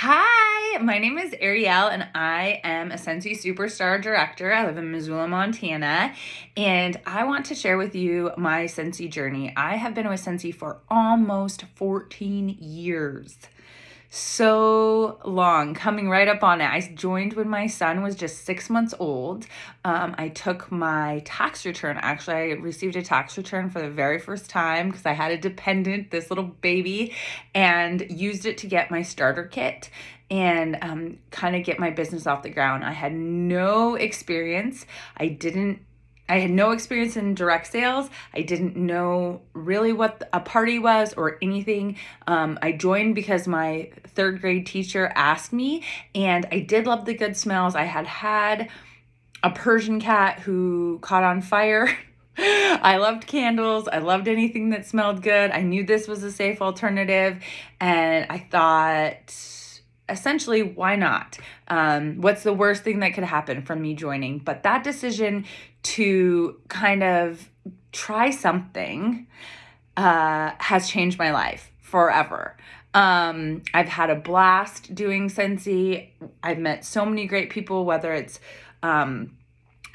Hi, my name is Ariel and I am a Scentsy Superstar Director. I live in Missoula, Montana, and I want to share with you my Scentsy journey. I have been with Scentsy for almost 14 years. So long, coming right up on it. I joined when my son was just 6 months old. I took my tax return. Actually, I received a tax return for the very first time because I had a dependent, this little baby, and used it to get my starter kit and kind of get my business off the ground. I had no experience. I had no experience in direct sales. I didn't know really what a party was or anything. I joined because my third grade teacher asked me, and I did love the good smells. I had a Persian cat who caught on fire. I loved candles. I loved anything that smelled good. I knew this was a safe alternative, and I thought, essentially, why not? What's the worst thing that could happen from me joining? But that decision to kind of try something has changed my life forever. I've had a blast doing Scentsy. I've met so many great people, whether it's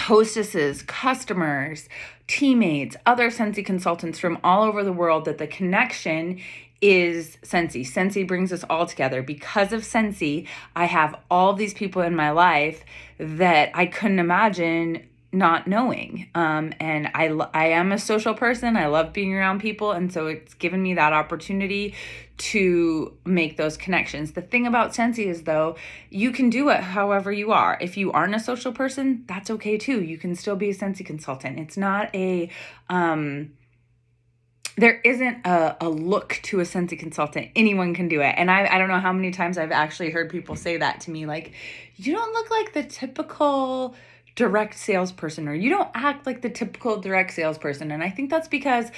hostesses, customers, teammates, other Scentsy consultants from all over the world, that the connection is Scentsy. Scentsy brings us all together. Because of Scentsy, I have all of these people in my life that I couldn't imagine not knowing. And I am a social person. I love being around people. And so it's given me that opportunity to make those connections. The thing about Scentsy is, though, you can do it however you are. If you aren't a social person, that's okay too. You can still be a Scentsy consultant. It's not there isn't a look to a Scentsy consultant. Anyone can do it. And I don't know how many times I've actually heard people say that to me, like, you don't look like the typical direct salesperson, or you don't act like the typical direct salesperson. And I think that's because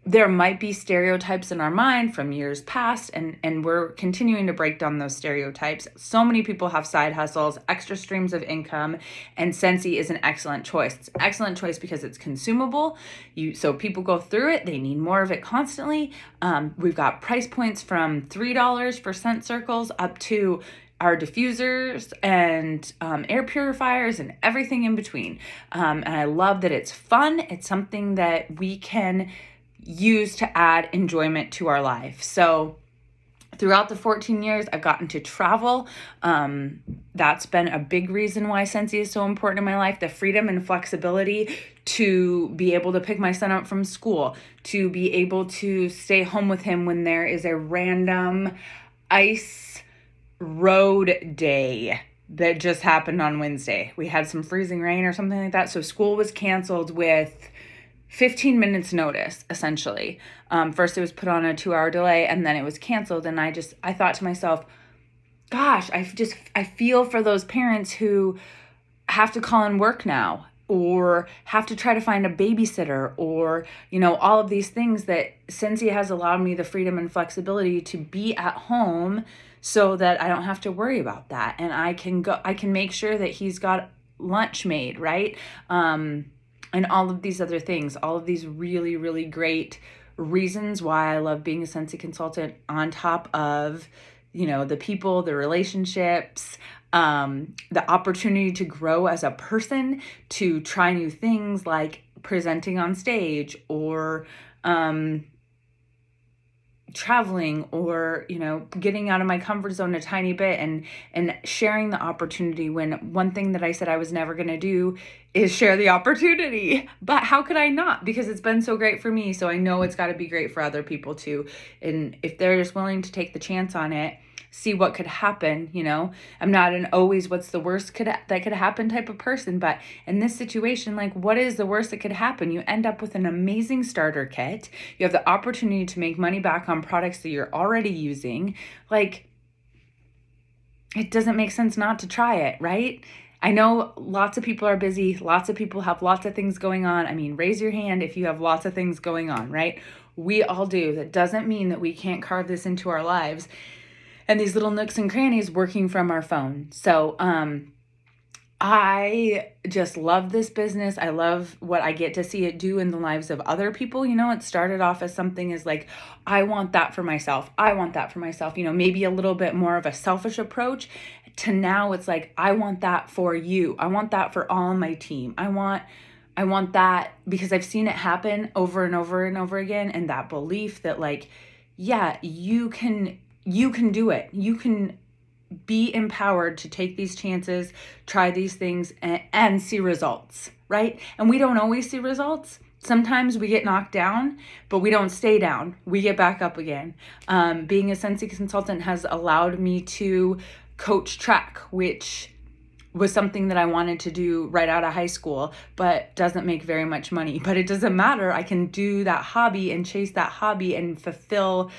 there might be stereotypes in our mind from years past, and we're continuing to break down those stereotypes. So many people have side hustles, extra streams of income, and Scentsy is an excellent choice. It's an excellent choice because it's consumable. So people go through it. They need more of it constantly. We've got price points from $3 for scent circles up to our diffusers and air purifiers and everything in between. And I love that it's fun. It's something that we can use to add enjoyment to our life. So throughout the 14 years, I've gotten to travel. That's been a big reason why Scentsy is so important in my life. The freedom and flexibility to be able to pick my son up from school, to be able to stay home with him when there is a random ice road day that just happened on Wednesday. We had some freezing rain or something like that. So school was canceled with 15 minutes notice, essentially. First it was put on a 2-hour delay, and then it was canceled. And I thought to myself, gosh, I feel for those parents who have to call in work now, or have to try to find a babysitter, or, all of these things that Scentsy has allowed me the freedom and flexibility to be at home so that I don't have to worry about that. And I can make sure that he's got lunch made, right? And all of these other things, all of these really, really great reasons why I love being a Scentsy consultant, on top of, the people, the relationships, the opportunity to grow as a person, to try new things like presenting on stage, or traveling, or getting out of my comfort zone a tiny bit, and sharing the opportunity, when one thing that I said I was never going to do is share the opportunity. But how could I not? Because it's been so great for me, so I know it's got to be great for other people too. And if they're just willing to take the chance on it, see what could happen. I'm not an always what's the worst that could happen type of person, but in this situation, like, what is the worst that could happen? You end up with an amazing starter kit. You have the opportunity to make money back on products that you're already using. Like, it doesn't make sense not to try it, right? I know lots of people are busy. Lots of people have lots of things going on. I mean, raise your hand if you have lots of things going on, right? We all do. That doesn't mean that we can't carve this into our lives and these little nooks and crannies working from our phone. So I just love this business. I love what I get to see it do in the lives of other people. It started off as something as like, I want that for myself. I want that for myself. Maybe a little bit more of a selfish approach to now it's like, I want that for you. I want that for all my team. I want that because I've seen it happen over and over and over again. And that belief that like, yeah, you can do it. You can be empowered to take these chances, try these things, and see results, right? And we don't always see results. Sometimes we get knocked down, but we don't stay down. We get back up again. Being a Scentsy consultant has allowed me to coach track, which was something that I wanted to do right out of high school, but doesn't make very much money. But it doesn't matter. I can do that hobby and chase that hobby and fulfill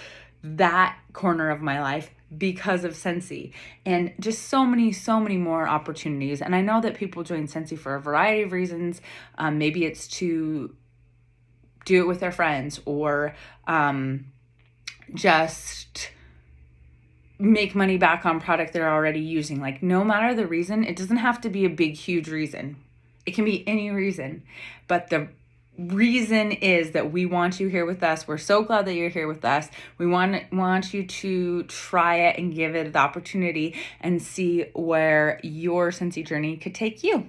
that corner of my life because of Scentsy, and just so many more opportunities. And I know that people join Scentsy for a variety of reasons. Maybe it's to do it with their friends, or just make money back on product they're already using. Like, no matter the reason, it doesn't have to be a big, huge reason. It can be any reason. But the reason is that we want you here with us. We're so glad that you're here with us. We want you to try it and give it the opportunity and see where your Scentsy journey could take you.